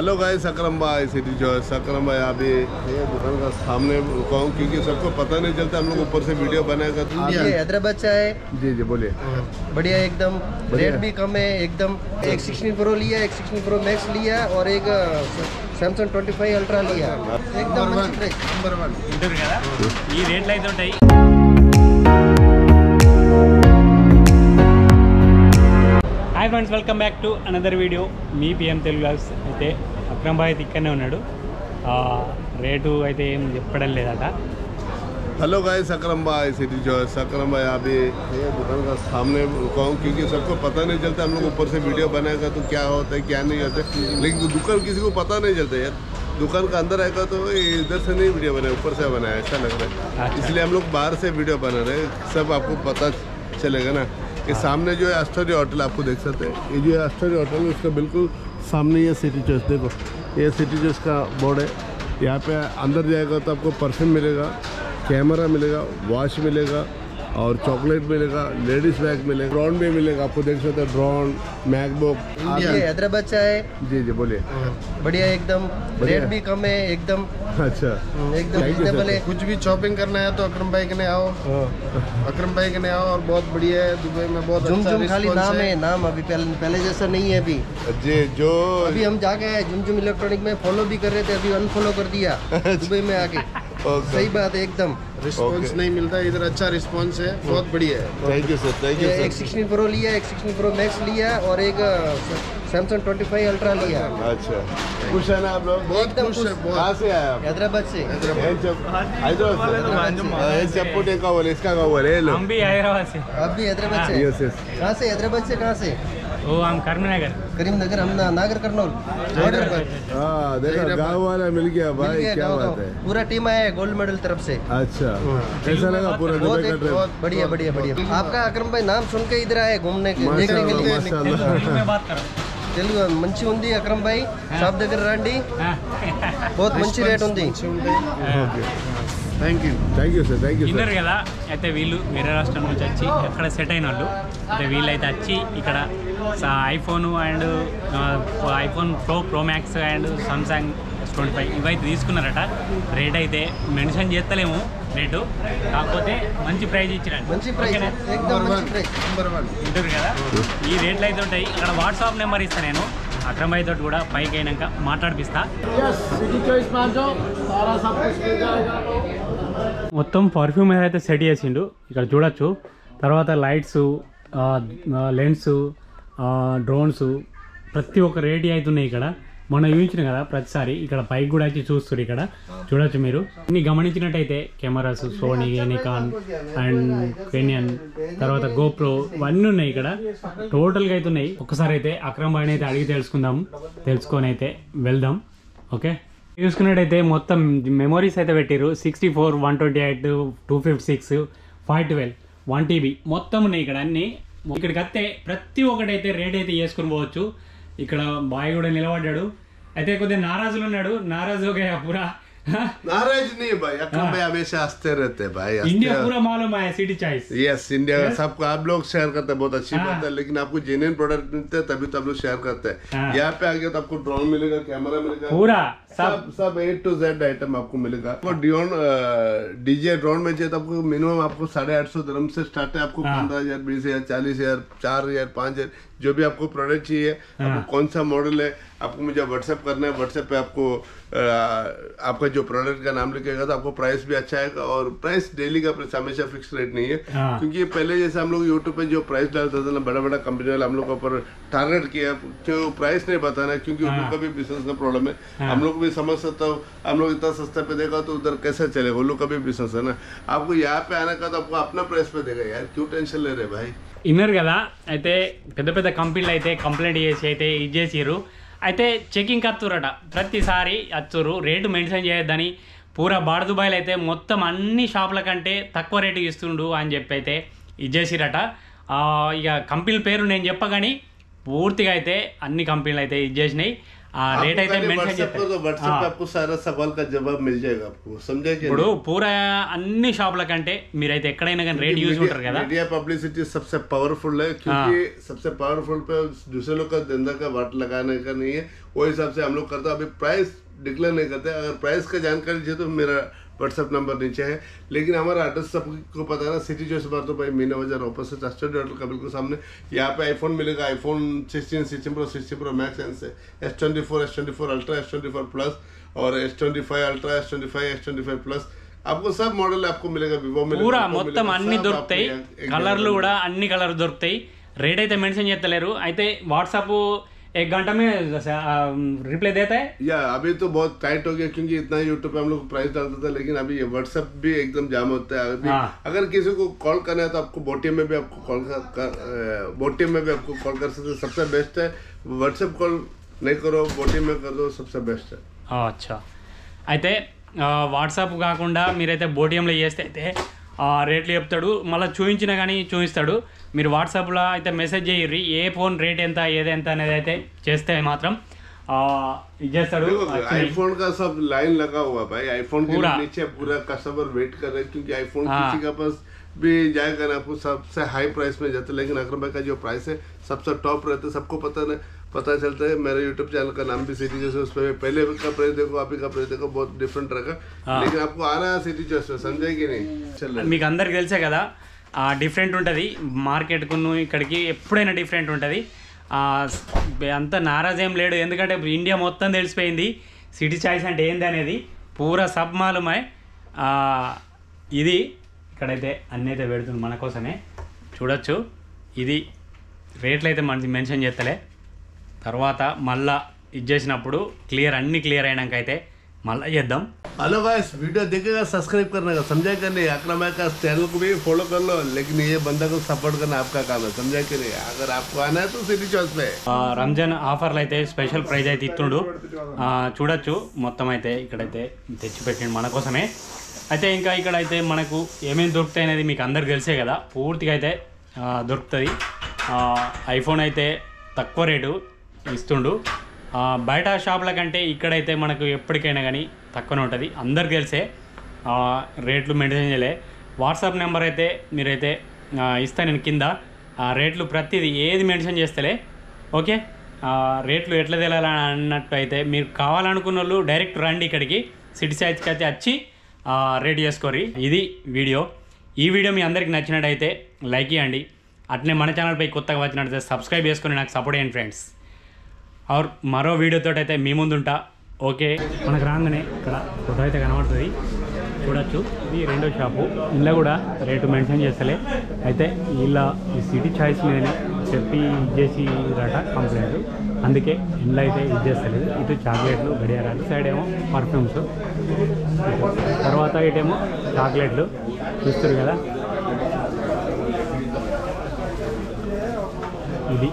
Hello guys, अकरम भाई city choice. अकरम भाई आप ये दुकान का सामने रुका हूँ क्योंकि सबको पता नहीं चलता, हम लोग ऊपर से वीडियो बनाएगा। ये हैदराबाद से है। जी जी बोलिए। बढ़िया एकदम, रेट भी कम है एकदम। एक 16 प्रो लिया, एक 16 प्रो मैक्स लिया और एक सैमसंग 25 अल्ट्रा लिया। एकदम नंबर 1 ఈ రేట్లు అయితే ఉంటాయి। Hi friends, welcome back to another video. Me PM Telugu vlogs. అయితే అక్రమ్ భాయ్ అయితే ఇక్కడనే ఉన్నాడు. రేటు అయితే ఏం చెప్పడం లేదట. हेलो गाइस, अकरम भाई सिटी चॉइस। अकरम भाई आप ये दुकान का सामने रुका हूँ क्योंकि सबको पता नहीं चलता, हम लोग ऊपर से वीडियो बनाएगा तो क्या होता है क्या नहीं होता है, लेकिन दुकान किसी को पता नहीं चलता यार। दुकान का अंदर आएगा तो इधर से नहीं वीडियो बनाया, ऊपर से बनाया ऐसा लग रहा है। इसलिए हम लोग बाहर से वीडियो बना रहे हैं, सब आपको पता चलेगा ना। ये सामने जो है आस्टोरिया होटल आपको देख सकते हैं। ये जो है आस्टोरिया होटल है, उसका बिल्कुल सामने ये सिटी चॉइस, देखो ये सिटी चॉइस का बोर्ड है। यहाँ पे अंदर जाएगा तो आपको परफ्यूम मिलेगा, कैमरा मिलेगा, वॉच मिलेगा और चॉकलेट मिलेगा, लेडीज बैग मिलेगा, ड्रोन भी मिलेगा। आपको देख सकते हैं ड्रोन, मैकबुक। ये हैदराबाद से है। जी जी बोलिए। बढ़िया एकदम, रेट भी कम है एकदम। अच्छा एकदम रिजनेबल है। कुछ भी शॉपिंग करना है तो अकरम भाई के ने आओ, अकरम भाई के ने आओ। और बहुत बढ़िया है, दुबई में बहुत अच्छा रिस्पॉन्स खाली नाम है, नाम अभी पहले जैसा नहीं है। अभी जी जो अभी हम जाके झुमझुम इलेक्ट्रॉनिक में फॉलो भी कर रहे थे, अभी अनफॉलो कर दिया दुबई में आके। सही बात है एकदम, रिस्पॉन्स नहीं मिलता इधर। अच्छा रिस्पॉन्स है, बहुत बढ़िया है। Thank you sir, thank you sir. एक 16 प्रो लिया, एक 16 प्रो मैक्स लिया और एक सैमसंग 25 अल्ट्रा लिया। अच्छा खुश है ना आप लोग? बहुत खुश है। कहाँ से आए आप? हैदराबाद से। इसका का बोले हम भी हैदराबाद से। आप भी हैदराबाद से? Yes yes. कहाँ से? हैदराबाद से कहाँ से? वो हम करीमनगर। करीमनगर, हम नागर करनौल। हाँ देखो गाँव वाला मिल गया भाई, क्या बात है। पूरा टीम आया है गोल्ड मेडल तरफ से। अच्छा कैसा लगा पूरा दुबई का ट्रिप? बहुत बढ़िया बढ़िया बढ़िया। आपका अकरम भाई नाम सुन के इधर आए घूमने के, देखने के लिए। में बात करो తెలుగు మంచి ఉంది అక్రమ్ భాయ్, షాప్ దగ్గర రండి, बहुत మంచి రేట్ ఉంది. Thank you sir, thank you sir. విన్నారు కదా, అయితే వీళ్ళు వేరే రాష్ట్రం నుంచి వచ్చి ఎక్కడ సెట్ అయిన వాళ్ళు. అయితే వీళ్ళైతే వచ్చి ఇక్కడ iPhone and iPhone pro max and Samsung S25 ఇవైతే తీసుకున్నారట. రేట్ అయితే మెన్షన్ చేస్తలేము రేటు, కాకపోతే మంచి ప్రైజ్ ఇచ్చినట్టు. మంచి ప్రైజ్, एकदम మంచి ప్రైజ్, నంబర్ 1 వింటారు కదా. ఈ రేట్లు అయితే ఉంటాయి. ఇక్కడ వాట్సాప్ నెంబర్ ఇస్తాను నేను, అక్రమ్ భాయ్ తోటి కూడా పైకి అయినాక మాట్లాడిపిస్తా. మొత్తం పర్ఫ్యూమ్ అయితే సెట్ చేసిండు, ఇక్కడ చూడొచ్చు. తర్వాత లైట్స్, లెన్స్, డ్రోన్స్, ప్రతి ఒక్క రేట్ అవుతున్నాయి ఇక్కడ. మనం చూపించిన కదా ప్రతిసారి ఇక్కడ పైకి కూడా వచ్చి చూస్తారు. ఇక్కడ చూడొచ్చు మీరు. ఇన్ని గమనించినట్టయితే cameras Sony, Nikon and Canon, తర్వాత గోప్రో ఇవన్నీ ఉన్నాయి ఇక్కడ. టోటల్గా అయితే ఉన్నాయి. ఒక్కసారి అయితే అక్రమ్ భాయ్ని అయితే అడిగి తెలుసుకొని అయితే వెళ్దాం. ఓకే, చూసుకున్నట్టయితే మొత్తం మెమోరీస్ అయితే పెట్టారు. 64, 128, 256, 512, 1 TB మొత్తం ఉన్నాయి ఇక్కడ అన్ని. ఇక్కడికి వస్తే ప్రతి ఒక్కటైతే రేట్ అయితే చేసుకుని పోవచ్చు. ఇక్కడ బాయ్ కూడా నిలబడ్డాడు. అయితే కొద్దిగా నారాజులు ఉన్నాడు. నారాజు हो गया पूरा। नाराज नहीं भाई, अकरम भाई हमेशा हंसते रहते हैं भाई। इंडिया पूरा मालूम है सिटी चॉइस। यस, इंडिया का सबको आप लोग शेयर करते हैं, बहुत अच्छी बात है। लेकिन आपको जेन्युइन प्रोडक्ट मिलते हैं तभी तो आप लोग शेयर करते हैं। यहाँ पे आ गया तो आपको ड्रोन मिलेगा, कैमरा मिलेगा, पूरा सब A to Z आइटम आपको मिलेगा। आपको डीजे ड्रोन में चाहिए तो आपको मिनिमम आपको 850 दिरहम से स्टार्ट है। आपको 15,000, 20,000, 40,000, 4,000, 5,000 जो भी आपको प्रोडक्ट चाहिए, आपको कौन सा मॉडल है आपको मुझे व्हाट्सएप करना है। व्हाट्सएप पे आपको आपका जो प्रोडक्ट का नाम लिखेगा तो आपको प्राइस भी अच्छा आएगा। और प्राइस डेली का प्राइस हमेशा फिक्स रेट नहीं है, क्योंकि पहले जैसे हम लोग यूट्यूब पे जो प्राइस डालते थे ना, बड़ा बड़ा कंपनी वाले हम लोग के ऊपर टारगेट किया जो प्राइस नहीं बताना, क्योंकि उन लोग का भी बिजनेस का प्रॉब्लम है। हम लोग भी समझ सकता हूँ, हम लोग इतना सस्ता पे देगा तो उधर कैसे चलेगा, उन लोग का भी बिजनेस है ना। आपको यहाँ पे आने का तो आपको अपना प्राइस पे देगा यार, क्यों टेंशन ले रहे भाई। ఇన్నారు కదా, అయితే పెద్ద పెద్ద కంపెనీలు అయితే కంప్లైంట్ చేసి అయితే ఇది చేసిర్రు. అయితే చెకింగ్ వస్తురట, ప్రతిసారి వచ్చురు. రేటు మెన్షన్ చేయొద్దని పూరా బార్దుబాయిలు అయితే మొత్తం అన్ని షాపుల కంటే తక్కువ రేటు ఇస్తుండు అని చెప్పి అయితే ఇది చేసిరట. ఇక కంపెనీల పేరు నేను చెప్పగాని పూర్తిగా అయితే అన్ని కంపెనీలు అయితే ఇది చేసినాయి. ఆ రేట్ అయితే మెన్షన్ చేస్తారు. व्हाट्सएप पे आपको सारा सवाल का जवाब मिल जाएगा आपको, समझा कि ఇప్పుడు పూరా అన్ని షాపుల కంటే మీరైతే ఎక్కడైనా కానీ రేట్ యూజ్ ఉంటారు కదా. मीडिया पब्लिसिटी सबसे पावरफुल है, क्योंकि सबसे पावरफुल पे दूसरे लोग का धंधा का वाट लगाने का नहीं है, वो हिसाब से हम लोग करते हैं. अभी प्राइस डिक्लेयर नहीं करते. अगर प्राइस का जानकारी चाहिए तो मेरा व्हाट्सएप नंबर नीचे है. लेकिन हमारा एड्रेस सबको पता है ना, सिटी चॉइस बार तो भाई मीना बाजार ऑपोजिट अस्टर डॉट का बिल्कुल सामने. यहाँ पे आईफोन मिलेगा, iPhone 16, 16 pro, 16 pro max, S24, S24 ultra, S24 plus और S25 ultra, S25, S25 plus, आपको सब मॉडल आपको मिलेगा. विवो में పూరా మొత్తం అన్ని దొరుకుతాయి, కలర్లు కూడా అన్ని కలర్ దొరుకుతాయి. రేట్ అయితే మెన్షన్ చేస్తలేరు. అయితే వాట్సాప్ 1 घंटा में रिप्लाई देता है. या अभी तो बहुत टाइट हो गया, क्योंकि इतना यूट्यूब पे हम लोग प्राइस डालता था, लेकिन अभी ये व्हाट्सएप भी एकदम जाम होता है. अभी अगर किसी को कॉल करना है तो आपको बोटियम में भी आपको कॉल कर सकते. सबसे बेस्ट है व्हाट्सएप कॉल नहीं करो, बोटियम में कर दो, सबसे बेस्ट है. అచ్చా, అయితే వాట్సాప్ కాకుండా మీరైతే బోటియంలో చేస్తే అయితే రేట్లు చెప్తాడు, మళ్ళీ చూపించినా కానీ చూపిస్తాడు. మీరు వాట్సాప్లో అయితే మెసేజ్ చేయర్రి, ఏ ఫోన్ రేట్ ఎంత ఏది ఎంత అనేది అయితే చేస్తే మాత్రం ఇది చేస్తాడు. आईफोन का सब लाइन लगा हुआ भाई, आईफोन के नीचे पूरा कस्टमर वेट कर रहे हैं, क्योंकि आईफोन किसी का पास भी जाएगा ना आपको सबसे हाई प्राइस में जाता है. लेकिन अकरम भाई का जो प्राइस है सबसे टॉप रहता है, सबको पता चलता है. मेरे यूट्यूब चैनल का नाम भी सिटी जैसे, उस पर पहले का प्राइस देखो, अभी का प्राइस देखो, बहुत डिफरेंट रहेगा. लेकिन आपको आना है सिटी जैसे, समझे कि नहीं. चल మీకు అందరికి తెలిసే కదా, డిఫరెంట్ ఉంటుంది మార్కెట్కు ఇక్కడికి ఎప్పుడైనా డిఫరెంట్ ఉంటుంది. అంత నారాజ్ ఏం లేడు, ఎందుకంటే ఇండియా మొత్తం తెలిసిపోయింది సిటీ చాయిస్ అంటే ఏంది అనేది. పూరా సబ్ మాలుమై. ఇది ఇక్కడైతే అన్నీ అయితే పెడుతుంది మన కోసమే, చూడొచ్చు. ఇది రేట్లు అయితే మనకి మెన్షన్ చేస్తలే, తర్వాత మళ్ళా ఇది చేసినప్పుడు అన్నీ క్లియర్ అయినాక అయితే మళ్ళీ చేద్దాం. हेलो गाइस, वीडियो देखेगा सब्सक्राइब करने का, समझा कि नहीं. अकरम भाई का चैनल को भी फॉलो कर लो, लेकिन ये बंदा को सपोर्ट करना आपका काम है, समझा कि नहीं. अगर आपको आना है तो सिटी चॉइस पे. రంజాన్ ఆఫర్లు అయితే స్పెషల్ ప్రైజ్ అయితే ఇస్తుండు, చూడొచ్చు. మొత్తం అయితే ఇక్కడైతే తెచ్చిపెట్టిండు మన కోసమే. అయితే ఇంకా ఇక్కడైతే మనకు ఏమేమి దొరుకుతాయి అనేది మీకు అందరికి తెలిసే కదా, పూర్తిగా అయితే దొరుకుతుంది. ఐఫోన్ అయితే తక్కువ రేటు ఇస్తుండు. బయట షాపుల కంటే ఇక్కడైతే మనకు ఎప్పటికైనా కానీ తక్కువనే ఉంటుంది, అందరికి తెలిసే. రేట్లు మెయింటైన్ చేయలే. వాట్సాప్ నెంబర్ అయితే మీరైతే ఇస్తాను నేను కింద. రేట్లు ప్రతిదీ ఏది మెన్షన్ చేస్తలే, ఓకే. రేట్లు ఎట్లా తెలియాలని అన్నట్టు అయితే మీరు కావాలనుకున్న వాళ్ళు డైరెక్ట్ రండి ఇక్కడికి, సిటీ సైజ్కి అయితే వచ్చి రేట్ చేసుకోరి. ఇది వీడియో. ఈ వీడియో మీ అందరికి నచ్చినట్టయితే లైక్ ఇవ్వండి. అట్లనే మన ఛానల్పై కొత్తగా వచ్చినట్టయితే సబ్స్క్రైబ్ చేసుకొని నాకు సపోర్ట్ చేయండి ఫ్రెండ్స్. ఆర్ మరో వీడియోతో అయితే మీ ముందుంటా, ఓకే. మనకు రాగానే ఇక్కడ ఫోటో అయితే కనబడుతుంది, చూడొచ్చు. ఇది రెండో షాపు. ఇంట్లో కూడా రేటు మెన్షన్ చేస్తలే. అయితే ఇలా ఈ సిటీ చాయిస్ మీదనే చెప్పి ఇచ్చేసి రట కంప్లైంట్, అందుకే ఇంట్లో అయితే ఇది చేస్తలేదు. ఇటు చాక్లెట్లు, గడియారాలు, సైడ్ ఏమో పర్ఫ్యూమ్స్, తర్వాత ఇటేమో చాక్లెట్లు చూస్తారు కదా. ఇది